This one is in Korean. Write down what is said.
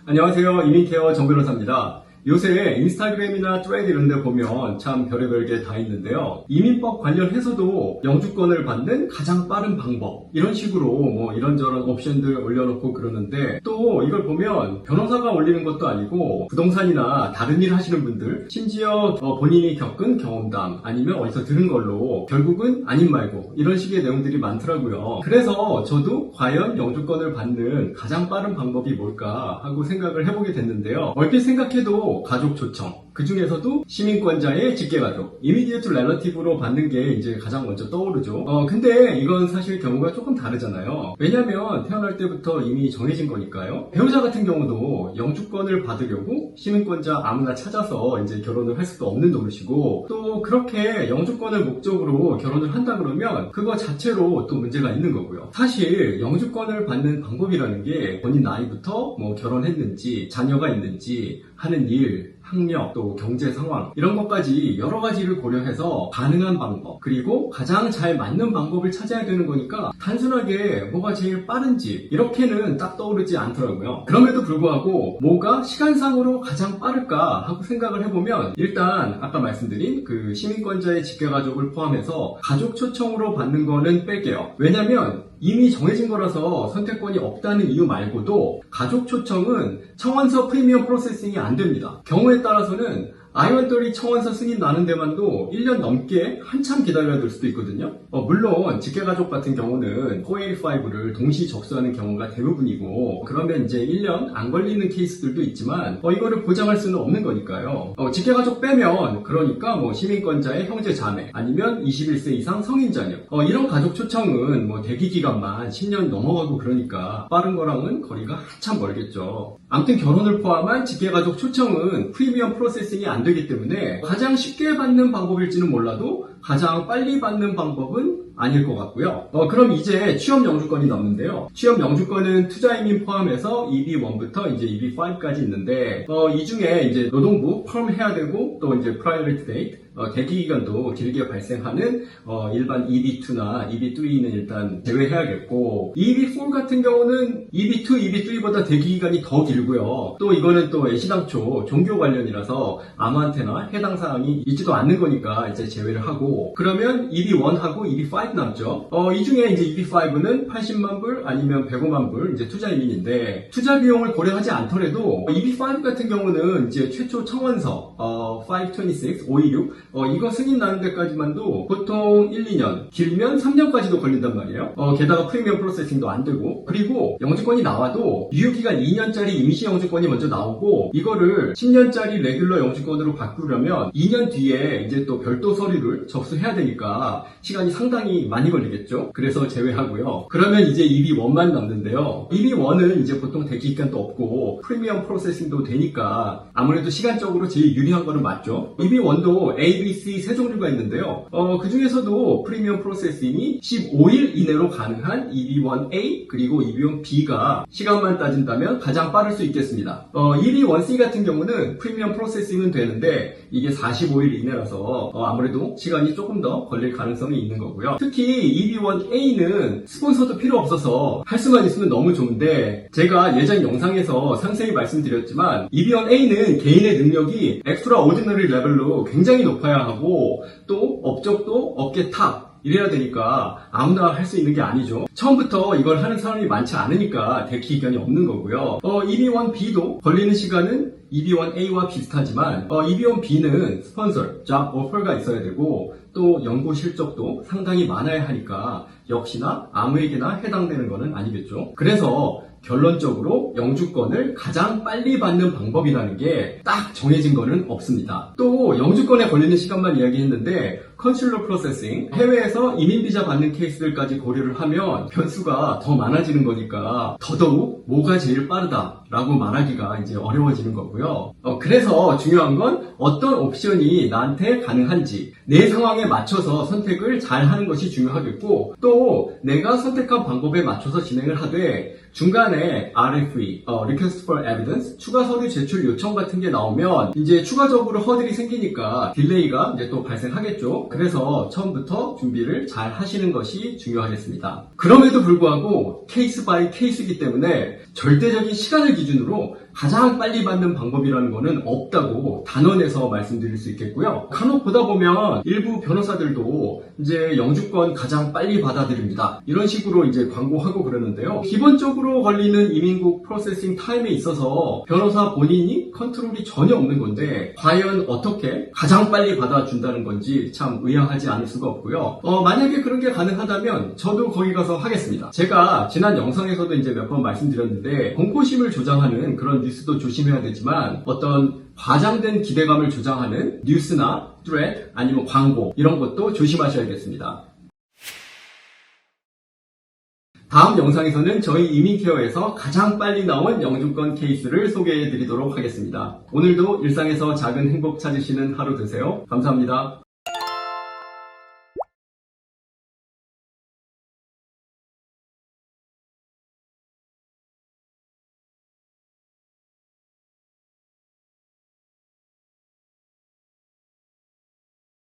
안녕하세요. 이민케어 정변호사입니다. 요새 인스타그램이나 트레이드 이런 데 보면 참 별의별 게 다 있는데요. 이민법 관련해서도 영주권을 받는 가장 빠른 방법 이런 식으로 뭐 이런저런 옵션들 올려놓고 그러는데 또 이걸 보면 변호사가 올리는 것도 아니고 부동산이나 다른 일 하시는 분들 심지어 본인이 겪은 경험담 아니면 어디서 들은 걸로 결국은 아닌 말고 이런 식의 내용들이 많더라고요. 그래서 저도 과연 영주권을 받는 가장 빠른 방법이 뭘까 하고 생각을 해보게 됐는데요. 얼핏 생각해도 가족 초청, 그 중에서도 시민권자의 직계가족, immediate relative로 받는 게 이제 가장 먼저 떠오르죠. 근데 이건 사실 경우가 조금 다르잖아요. 왜냐면 태어날 때부터 이미 정해진 거니까요. 배우자 같은 경우도 영주권을 받으려고 시민권자 아무나 찾아서 이제 결혼을 할 수도 없는 노릇이고, 또 그렇게 영주권을 목적으로 결혼을 한다 그러면 그거 자체로 또 문제가 있는 거고요. 사실 영주권을 받는 방법이라는 게 본인 나이부터 뭐 결혼했는지, 자녀가 있는지, 하는 일, 학력, 또 경제 상황 이런 것까지 여러 가지를 고려해서 가능한 방법 그리고 가장 잘 맞는 방법을 찾아야 되는 거니까 단순하게 뭐가 제일 빠른지 이렇게는 딱 떠오르지 않더라고요. 그럼에도 불구하고 뭐가 시간상으로 가장 빠를까 하고 생각을 해보면 일단 아까 말씀드린 그 시민권자의 직계가족을 포함해서 가족 초청으로 받는 거는 뺄게요. 왜냐면 이미 정해진 거라서 선택권이 없다는 이유 말고도 가족 초청은 청원서 프리미엄 프로세싱이 안 됩니다. 경우에 따라서는 I-130 청원서 승인 나는 데만도 1년 넘게 한참 기다려야 될 수도 있거든요. 물론 직계가족 같은 경우는 485를 동시 접수하는 경우가 대부분이고 그러면 이제 1년 안 걸리는 케이스들도 있지만 이거를 보장할 수는 없는 거니까요. 직계가족 빼면 그러니까 뭐 시민권자의 형제 자매 아니면 21세 이상 성인 자녀 이런 가족 초청은 뭐 대기 기간만 10년 넘어가고 그러니까 빠른 거랑은 거리가 한참 멀겠죠. 아무튼 결혼을 포함한 직계가족 초청은 프리미엄 프로세싱이 안 되기 때문에 가장 쉽게 받는 방법일지는 몰라도 가장 빨리 받는 방법은 아닐 것 같고요. 그럼 이제 취업 영주권이 남는데요. 취업 영주권은 투자이민 포함해서 EB1부터 이제 EB5까지 있는데 이 중에 이제 노동부 펌 해야 되고 또 이제 priority date 대기 기간도 길게 발생하는 일반 EB2나 EB3는 일단 제외해야겠고 EB4 같은 경우는 EB2, EB3보다 대기 기간이 더 길고요. 또 이거는 또 애시당초 종교 관련이라서 아무한테나 해당 사항이 있지도 않는 거니까 이제 제외를 하고 그러면 EB1하고 EB5 남죠. 이 중에 이제 EB5는 80만 불 아니면 105만 불 이제 투자 이민인데 투자 비용을 고려하지 않더라도 EB5 같은 경우는 이제 최초 청원서 526 이거 승인 나는 데까지만도 보통 1, 2년 길면 3년까지도 걸린단 말이에요. 게다가 프리미엄 프로세싱도 안 되고 그리고 영주권이 나와도 유효기간 2년짜리 임시 영주권이 먼저 나오고 이거를 10년짜리 레귤러 영주권으로 바꾸려면 2년 뒤에 이제 또 별도 서류를 접수해야 되니까 시간이 상당히 많이 걸리겠죠. 그래서 제외하고요. 그러면 이제 EB1만 남는데요. EB1은 이제 보통 대기 기간도 없고 프리미엄 프로세싱도 되니까 아무래도 시간적으로 제일 유리한 거는 맞죠. EB1도 A, B, C 세 종류가 있는데요. 그 중에서도 프리미엄 프로세싱이 15일 이내로 가능한 EB1A 그리고 EB1B가 시간만 따진다면 가장 빠를 수 있겠습니다. EB1C 같은 경우는 프리미엄 프로세싱은 되는데 이게 45일 이내라서 아무래도 시간이 조금 더 걸릴 가능성이 있는 거고요. 특히 EB1A는 스폰서도 필요 없어서 할 수만 있으면 너무 좋은데 제가 예전 영상에서 상세히 말씀드렸지만 EB1A는 개인의 능력이 엑스트라 오디너리 레벨로 굉장히 높아야 하고 또 업적도 업계 탑 이래야 되니까 아무나 할 수 있는 게 아니죠. 처음부터 이걸 하는 사람이 많지 않으니까 대기 기간이 없는 거고요. EB1B도 걸리는 시간은 EB1A와 비슷하지만 EB1B는 스폰서, 잡 오퍼가 있어야 되고 또 연구 실적도 상당히 많아야 하니까 역시나 아무에게나 해당되는 거는 아니겠죠. 그래서 결론적으로 영주권을 가장 빨리 받는 방법이라는 게 딱 정해진 거는 없습니다. 또 영주권에 걸리는 시간만 이야기했는데 컨슐러 프로세싱, 해외에서 이민비자 받는 케이스들까지 고려를 하면 변수가 더 많아지는 거니까 더더욱 뭐가 제일 빠르다라고 말하기가 이제 어려워지는 거고요. 그래서 중요한 건 어떤 옵션이 나한테 가능한지 내 상황에 맞춰서 선택을 잘 하는 것이 중요하겠고 또 내가 선택한 방법에 맞춰서 진행을 하되 중간에 RFE, Request for Evidence, 추가 서류 제출 요청 같은 게 나오면 이제 추가적으로 허들이 생기니까 딜레이가 이제 또 발생하겠죠. 그래서 처음부터 준비를 잘 하시는 것이 중요하겠습니다. 그럼에도 불구하고 케이스 바이 케이스이기 때문에 절대적인 시간을 기준으로 가장 빨리 받는 방법이라는 거는 없다고 단언해서 말씀드릴 수 있겠고요. 간혹 보다 보면 일부 변호사들도 이제 영주권 가장 빨리 받아들입니다. 이런 식으로 이제 광고하고 그러는데요. 기본적으로 걸리는 이민국 프로세싱 타임에 있어서 변호사 본인이 컨트롤이 전혀 없는 건데 과연 어떻게 가장 빨리 받아준다는 건지 참 의아하지 않을 수가 없고요. 만약에 그런 게 가능하다면 저도 거기 가서 하겠습니다. 제가 지난 영상에서도 이제 몇 번 말씀드렸는데 공포심을 조장하는 그런 뉴스도 조심해야 되지만 어떤 과장된 기대감을 조장하는 뉴스나 트레드 아니면 광고 이런 것도 조심하셔야겠습니다. 다음 영상에서는 저희 이민케어에서 가장 빨리 나온 영주권 케이스를 소개해 드리도록 하겠습니다. 오늘도 일상에서 작은 행복 찾으시는 하루 되세요. 감사합니다.